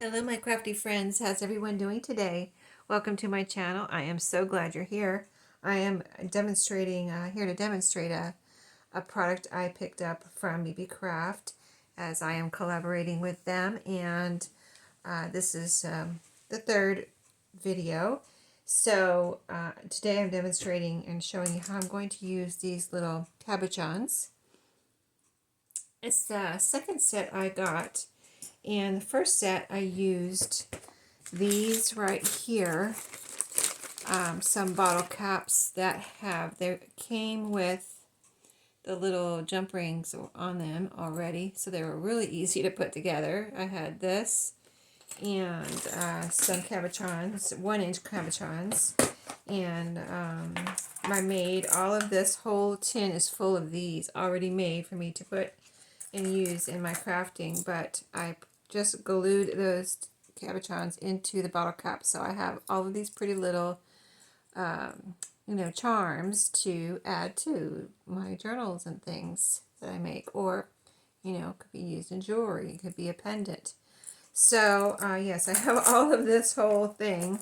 Hello my crafty friends, how's everyone doing today? Welcome to my channel. I am so glad you're here. I am demonstrating, here to demonstrate a product I picked up from BB Craft as I am collaborating with them, and this is the third video. So today I'm demonstrating and showing you how I'm going to use these little cabochons. It's the second set I got. And the first set I used these right here, some bottle caps that they came with the little jump rings on them already, so they were really easy to put together. I had this and some cabochons, 1-inch cabochons, and I made all of this whole tin is full of these already made for me to put and use in my crafting, but I just glued those cabochons into the bottle cap, so I have all of these pretty little charms to add to my journals and things that I make, or could be used in jewelry. It could be a pendant. So yes, I have all of this whole thing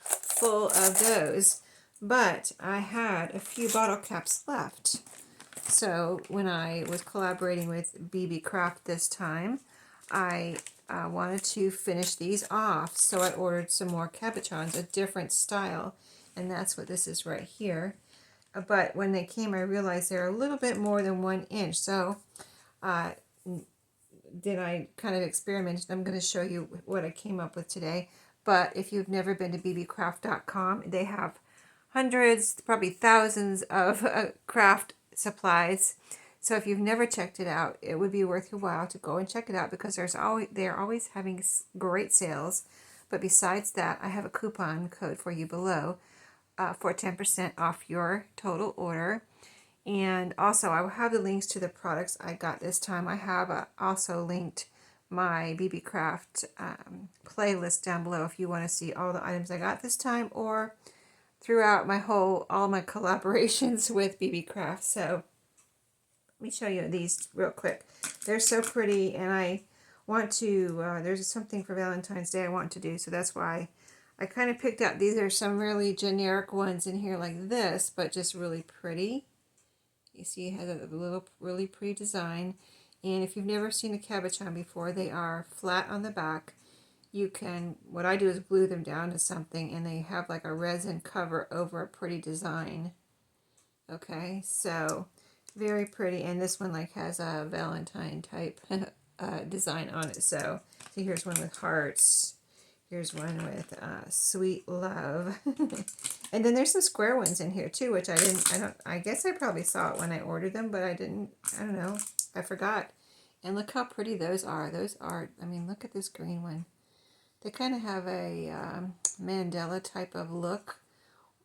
full of those, but I had a few bottle caps left. So when I was collaborating with BB Craft this time, I wanted to finish these off, so I ordered some more cabochons, a different style, and that's what this is right here. But when they came, I realized they're a little bit more than 1 inch, so then I kind of experimented. I'm going to show you what I came up with today. But if you've never been to bbcraft.com, they have hundreds, probably thousands of craft supplies. So if you've never checked it out, it would be worth your while to go and check it out, because they're always having great sales. But besides that, I have a coupon code for you below for 10% off your total order. And also, I will have the links to the products I got this time. I have also linked my BB Craft playlist down below if you want to see all the items I got this time, or throughout all my collaborations with BB Craft. So let me show you these real quick. They're so pretty, and I want to, there's something for Valentine's Day I want to do, so that's why I kind of picked out, these are some really generic ones in here like this, but just really pretty. You see it has a little really pretty design. And if you've never seen a cabochon before, they are flat on the back. You can, what I do is glue them down to something, and they have like a resin cover over a pretty design. Okay, so very pretty. And this one like has a Valentine type design on it. So here's one with hearts. Here's one with sweet love. And then there's some square ones in here too, which I guess I probably saw it when I ordered them, but I don't know. I forgot. And look how pretty those are. I mean, look at this green one. They kind of have a Mandela type of look,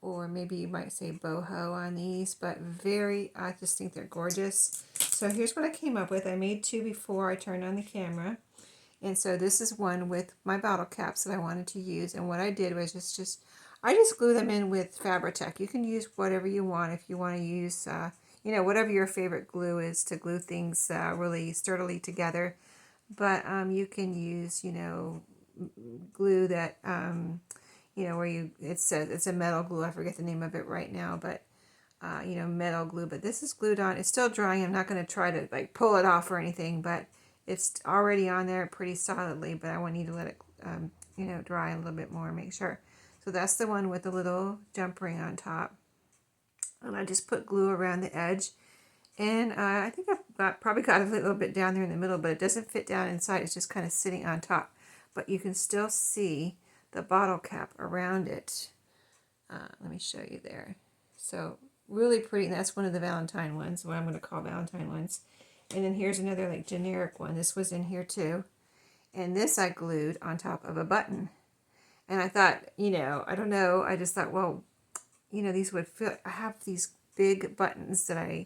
or maybe you might say boho on these, but I just think they're gorgeous. So here's what I came up with. I made two before I turned on the camera. And so this is one with my bottle caps that I wanted to use. And what I did was I just glue them in with Fabri-Tac. You can use whatever you want. If you want to use, whatever your favorite glue is to glue things really sturdily together. But you can use, glue that, where it says it's a metal glue. I forget the name of it right now, but metal glue. But this is glued on. It's still drying. I'm not going to try to like pull it off or anything, but it's already on there pretty solidly, but I want you to let it, dry a little bit more, make sure. So that's the one with the little jump ring on top. And I just put glue around the edge. And I think I've probably got a little bit down there in the middle, but it doesn't fit down inside. It's just kind of sitting on top. But you can still see the bottle cap around it. Let me show you there. So really pretty. And that's one of the Valentine ones, what I'm going to call Valentine ones. And then here's another like generic one. This was in here too. And this I glued on top of a button. And I thought, I don't know. I just thought, well, these would fit. I have these big buttons that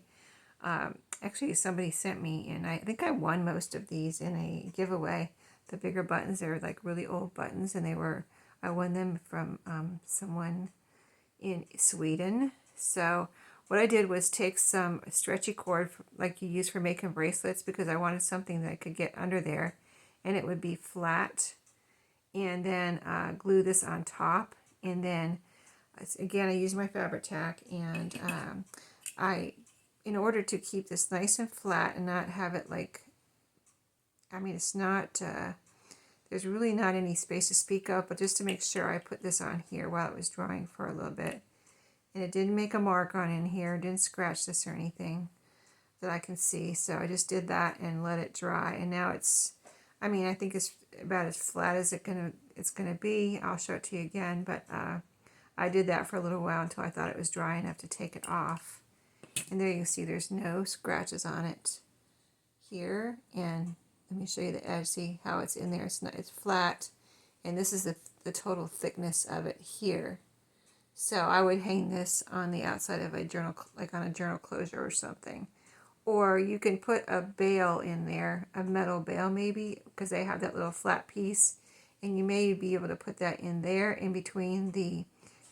actually somebody sent me. And I think I won most of these in a giveaway. The bigger buttons, they're like really old buttons. And I won them from someone in Sweden. So what I did was take some stretchy cord like you use for making bracelets, because I wanted something that I could get under there and it would be flat, and then glue this on top, and then again I use my fabric tack, and in order to keep this nice and flat and not have it like, I mean, it's not there's really not any space to speak of, but just to make sure, I put this on here while it was drying for a little bit, and it didn't make a mark on in here, didn't scratch this or anything that I can see. So I just did that and let it dry, and now it's, I mean, I think it's about as flat as it's gonna be. I'll show it to you again, but I did that for a little while until I thought it was dry enough to take it off. And there you can see there's no scratches on it here, and let me show you the edge. See how it's in there? It's flat, and this is the total thickness of it here. So I would hang this on the outside of a journal, like on a journal closure or something. Or you can put a bail in there, a metal bail maybe, because they have that little flat piece, and you may be able to put that in there in between the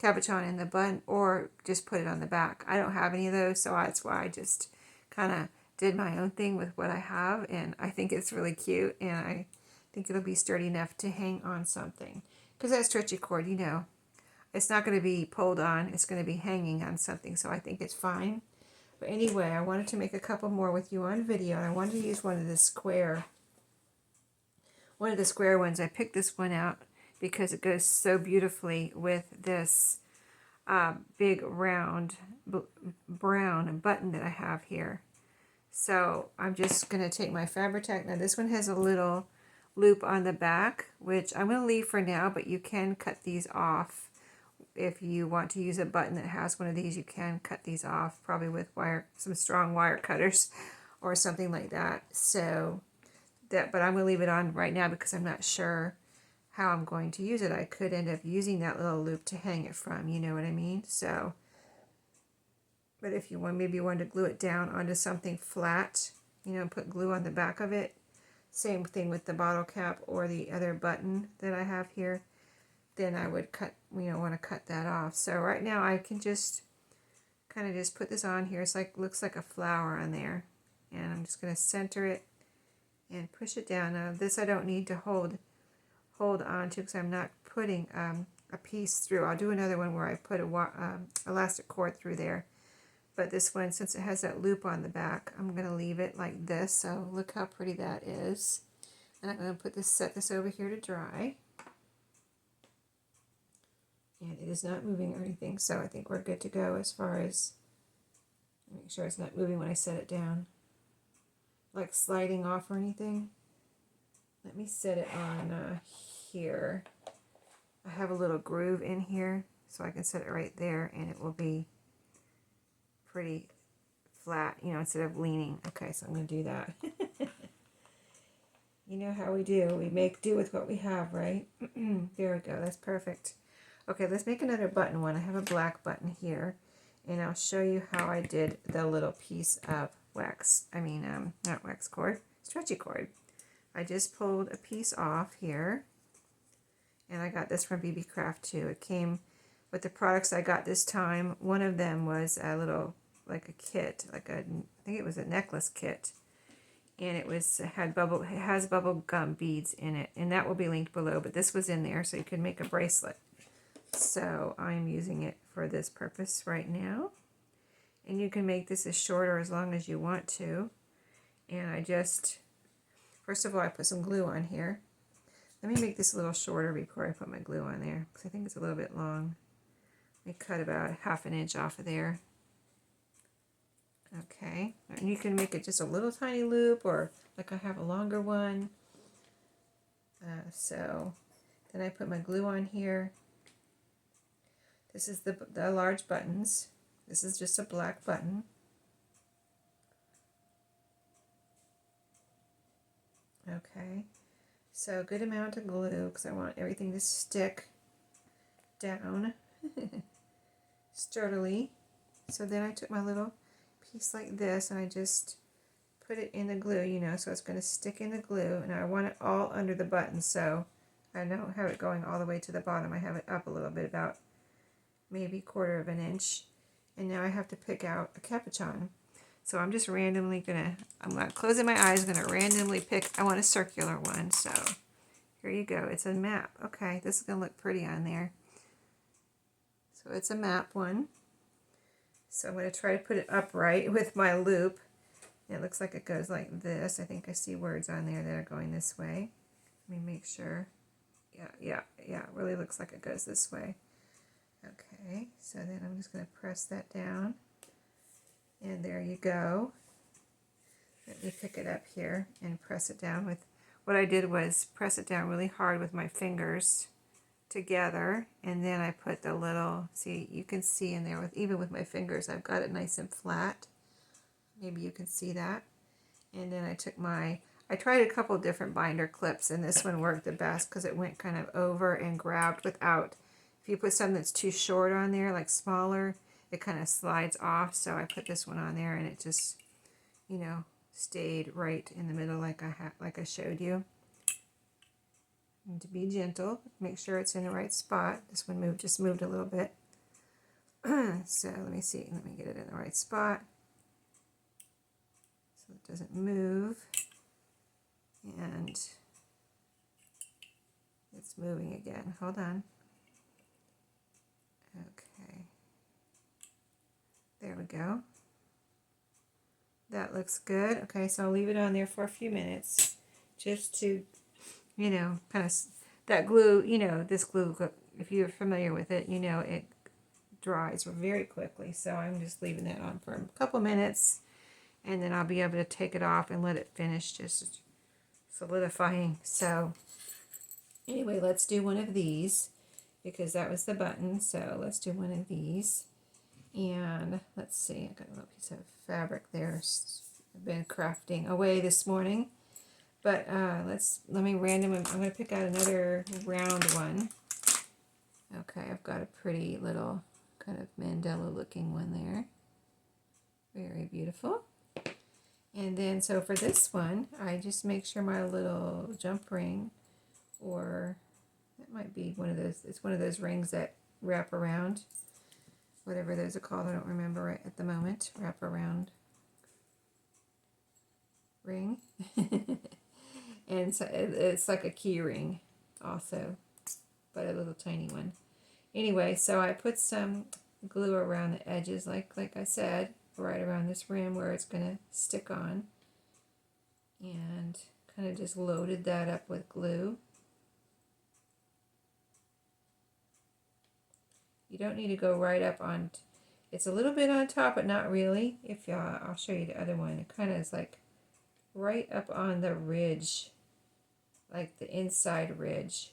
cabochon and the button, or just put it on the back. I don't have any of those, so that's why I just kind of did my own thing with what I have, and I think it's really cute, and I think it'll be sturdy enough to hang on something. Because that stretchy cord, you know, it's not going to be pulled on, it's going to be hanging on something, so I think it's fine. But anyway, I wanted to make a couple more with you on video, and I wanted to use one of the square ones. I picked this one out because it goes so beautifully with this big round brown button that I have here. So I'm just going to take my fabric tack. Now this one has a little loop on the back, which I'm going to leave for now, but you can cut these off. If you want to use a button that has one of these, you can cut these off, probably with some strong wire cutters or something like that. So but I'm going to leave it on right now because I'm not sure how I'm going to use it. I could end up using that little loop to hang it from, you know what I mean? So, but if you want, maybe you want to glue it down onto something flat, you know, put glue on the back of it. Same thing with the bottle cap or the other button that I have here. Then I would want to cut that off. So right now I can just kind of just put this on here. It's like, looks like a flower on there. And I'm just going to center it and push it down. Now this I don't need to hold on to because I'm not putting a piece through. I'll do another one where I put a elastic cord through there. But this one, since it has that loop on the back, I'm going to leave it like this. So look how pretty that is. And I'm going to set this over here to dry. And it is not moving or anything, so I think we're good to go as far as, make sure it's not moving when I set it down, like sliding off or anything. Let me set it on here. I have a little groove in here, so I can set it right there, and it will be pretty flat, you know, instead of leaning. Okay, so I'm going to do that. You know how we do. We make do with what we have, right? There we go. That's perfect. Okay, let's make another button one. I have a black button here, and I'll show you how I did the little piece of not wax cord, stretchy cord. I just pulled a piece off here, and I got this from BB Craft too. It came with the products I got this time. One of them was a little, like a kit, I think it was a necklace kit, and it has bubble gum beads in it, and that will be linked below, but this was in there so you could make a bracelet. So I'm using it for this purpose right now. And you can make this as short or as long as you want to. And I just, first of all, I put some glue on here. Let me make this a little shorter before I put my glue on there, because I think it's a little bit long. Let me cut about 1/2 inch off of there. Okay, and you can make it just a little tiny loop, or like I have a longer one. So then I put my glue on here. This is the large buttons. This is just a black button. Okay, so good amount of glue because I want everything to stick down sturdily. So then I took my little piece like this and I just put it in the glue, you know, so it's going to stick in the glue. And I want it all under the button, so I don't have it going all the way to the bottom. I have it up a little bit, about maybe 1/4 inch. And now I have to pick out a cabochon. So I'm just randomly gonna, I'm not closing my eyes, gonna randomly pick, I want a circular one, so here you go. It's a map. Okay, this is gonna look pretty on there. So it's a map one. So I'm gonna try to put it upright with my loop. It looks like it goes like this. I think I see words on there that are going this way. Let me make sure. Yeah, it really looks like it goes this way. Okay, so then I'm just going to press that down. And there you go. Let me pick it up here and press it down with, what I did was press it down really hard with my fingers together. And then I put the little, see, you can see in there, with even with my fingers, I've got it nice and flat. Maybe you can see that. And then I took my, I tried a couple different binder clips, and this one worked the best because it went kind of over and grabbed without, if you put something that's too short on there, like smaller, it kind of slides off. So I put this one on there and it just, you know, stayed right in the middle like I showed you. And to be gentle, make sure it's in the right spot. This one just moved a little bit. So let me see, let me get it in the right spot so it doesn't move. And it's moving again. Hold on. Okay. There we go. That looks good. Okay, so I'll leave it on there for a few minutes just to, you know, kind of, that glue, you know, this glue, if you're familiar with it, you know, it dries very quickly. So I'm just leaving that on for a couple minutes, and then I'll be able to take it off and let it finish just solidifying. So anyway, let's do one of these because that was the button. So let's do one of these. And let's see, I got a little piece of fabric there. I've been crafting away this morning. But let me I'm going to pick out another round one. Okay, I've got a pretty little kind of mandala looking one there. Very beautiful. And then, so for this one, I just make sure my little jump ring, or it might be one of those, it's one of those rings that wrap around, whatever those are called, I don't remember right at the moment, wrap around ring. And so it's like a key ring also, but a little tiny one. Anyway, so I put some glue around the edges, like I said, right around this rim where it's going to stick on, and kind of just loaded that up with glue. You don't need to go right up on, it's a little bit on top, but not really. If I'll show you the other one. It kind of is like right up on the ridge, like the inside ridge,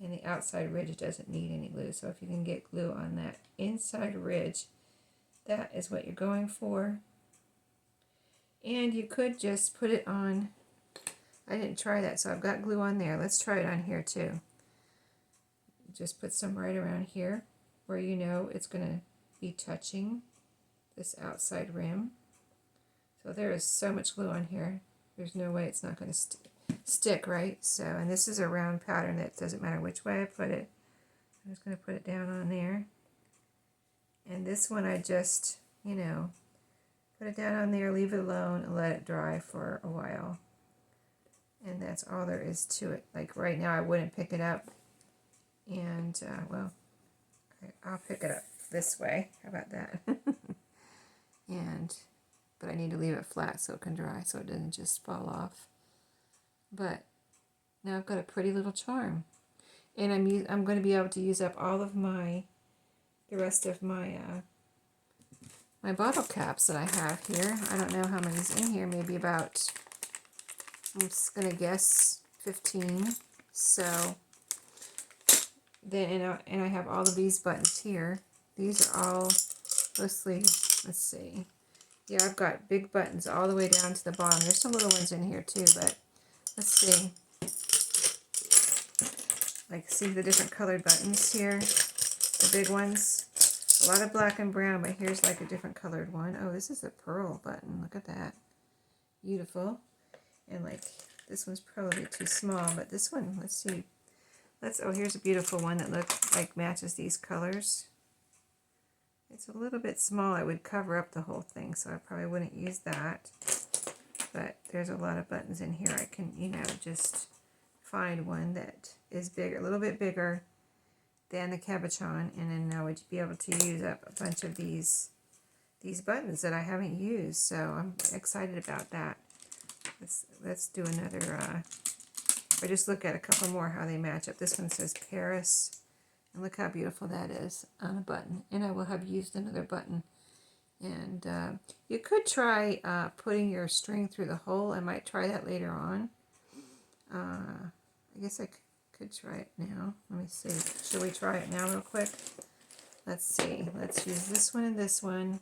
and the outside ridge doesn't need any glue. So if you can get glue on that inside ridge, that is what you're going for. And you could just put it on, I didn't try that, so I've got glue on there. Let's try it on here too. Just put some right around here where you know it's going to be touching this outside rim. So there is so much glue on here. There's no way it's not going to stick, right? So, and this is a round pattern that doesn't matter which way I put it. I'm just going to put it down on there. And this one I just, you know, put it down on there, leave it alone, and let it dry for a while. And that's all there is to it. Like right now I wouldn't pick it up. And, well, I'll pick it up this way. How about that? But I need to leave it flat so it can dry, so it doesn't just fall off. But now I've got a pretty little charm. And I'm going to be able to use up all of the rest of my my bottle caps that I have here. I don't know how many's in here, maybe about, I'm just going to guess 15. So then, and I have all of these buttons here. These are all mostly, let's see. Yeah, I've got big buttons all the way down to the bottom. There's some little ones in here too, but let's see. Like, see the different colored buttons here? The big ones. A lot of black and brown, but here's like a different colored one. Oh, this is a pearl button. Look at that. Beautiful. And like, this one's probably too small, but this one, let's see. Oh, here's a beautiful one that looks like matches these colors. It's a little bit small. It would cover up the whole thing, so I probably wouldn't use that. But there's a lot of buttons in here. I can, you know, just find one that is bigger, a little bit bigger than the cabochon, and then I would be able to use up a bunch of these buttons that I haven't used. So I'm excited about that. Let's do another, or just look at a couple more how they match up. This one says Paris, and look how beautiful that is on a button. And I will have used another button. And you could try putting your string through the hole. I might try that later on. I guess I could try it now. Let me see. Should we try it now real quick? Let's see. Let's use this one and this one.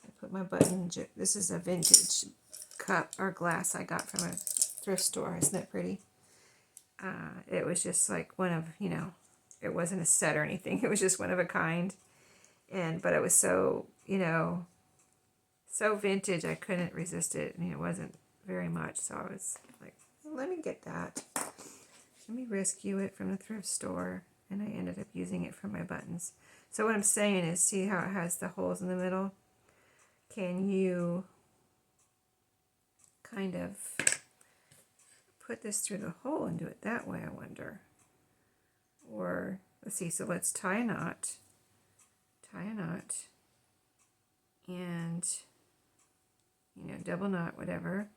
I put my button. This is a vintage cup or glass I got from a thrift store. Isn't that pretty? It was just like one of, you know, it wasn't a set or anything. It was just one of a kind. But it was so, you know, so vintage, I couldn't resist it. I mean, it wasn't very much, so I was like, well, let me get that. Let me rescue it from the thrift store, and I ended up using it for my buttons. So what I'm saying is, see how it has the holes in the middle? Can you kind of put this through the hole and do it that way, I wonder? Or, let's see, so let's tie a knot, and, you know, double knot, whatever.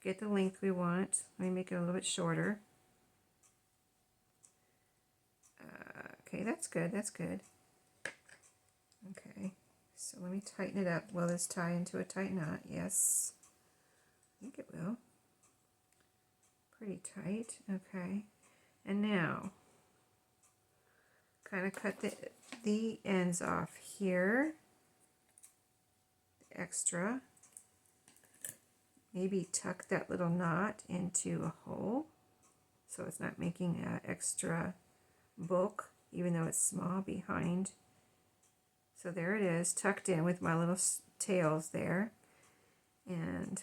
Get the length we want. Let me make it a little bit shorter. Okay, that's good, that's good. Okay, so let me tighten it up. Will this tie into a tight knot? Yes, I think it will. Pretty tight, okay. And now, kind of cut the ends off here, extra. Maybe tuck that little knot into a hole so it's not making extra bulk, even though it's small behind. So there it is, tucked in with my little tails there. And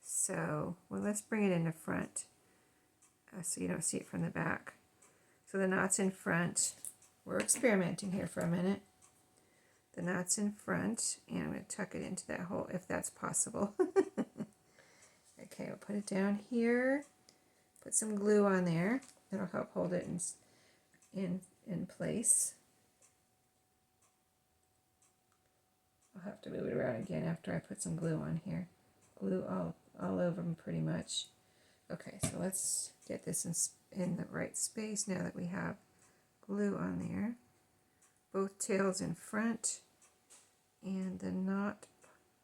so, well, let's bring it in the front so you don't see it from the back. So the knot's in front. We're experimenting here for a minute. The knot's in front, and I'm going to tuck it into that hole if that's possible. Okay, I'll put it down here. Put some glue on there. That'll help hold it in place. I'll have to move it around again after I put some glue on here. Glue all over them pretty much. Okay, so let's get this in the right space now that we have glue on there. Both tails in front, and the knot,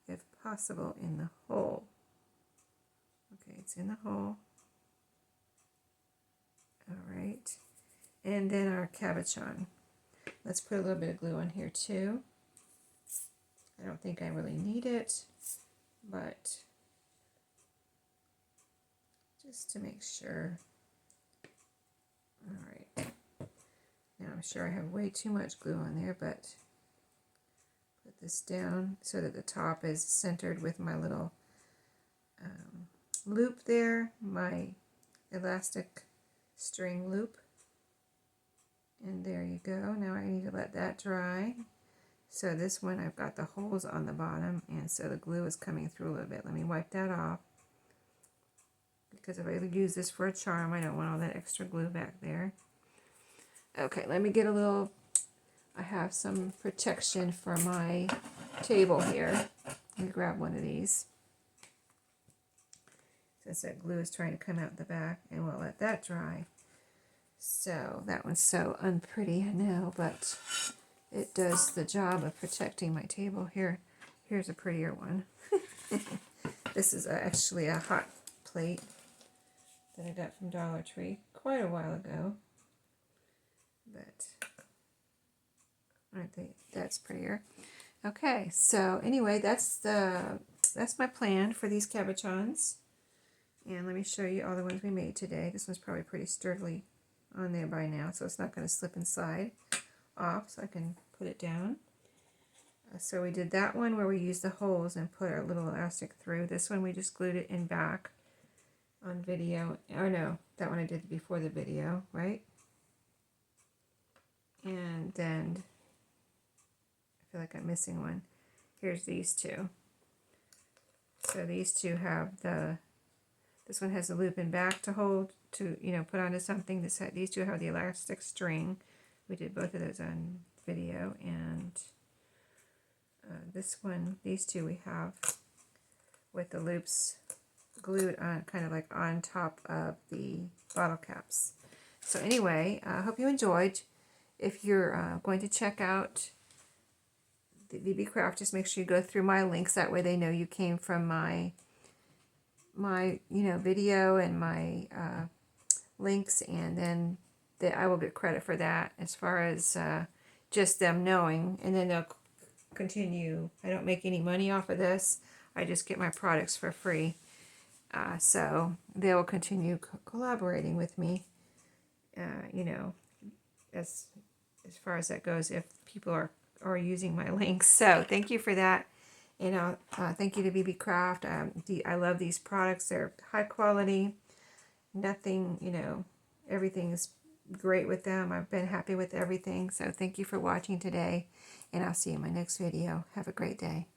if possible, in the hole. Okay, it's in the hole. All right, and then our cabochon. Let's put a little bit of glue on here too. I don't think I really need it, but just to make sure. All right. Now I'm sure I have way too much glue on there, but put this down so that the top is centered with my little loop there, my elastic string loop. And there you go. Now I need to let that dry. So this one, I've got the holes on the bottom, and so the glue is coming through a little bit. Let me wipe that off, because if I use this for a charm, I don't want all that extra glue back there. Okay, let me get a little, I have some protection for my table here. Let me grab one of these. Since that glue is trying to come out the back, and we'll let that dry. So that one's so unpretty, I know, but it does the job of protecting my table. Here's a prettier one. This is actually a hot plate that I got from Dollar Tree quite a while ago. But aren't they? That's prettier. Okay, so anyway, that's my plan for these cabochons. And let me show you all the ones we made today. This one's probably pretty sturdily on there by now, so it's not going to slip and slide off, so I can put it down. So we did that one where we used the holes and put our little elastic through. This one we just glued it in back on video. Or no, that one I did before the video, right? And then feel like I'm missing one. Here's these two. So these two have this one has the loop in back to hold, to, you know, put onto something. These two have the elastic string. We did both of those on video. And this one, these two we have with the loops glued on, kind of like on top of the bottle caps. So anyway, I hope you enjoyed. If you're going to check out the VB Craft, just make sure you go through my links. That way they know you came from my video and my links, and then I will get credit for that as far as just them knowing, and then they'll continue. I don't make any money off of this. I just get my products for free. So they will continue collaborating with me, as far as that goes, if people are using my links. So thank you for that. And thank you to VB Craft. I love these products. They're high quality. Nothing, everything's great with them. I've been happy with everything. So thank you for watching today. And I'll see you in my next video. Have a great day.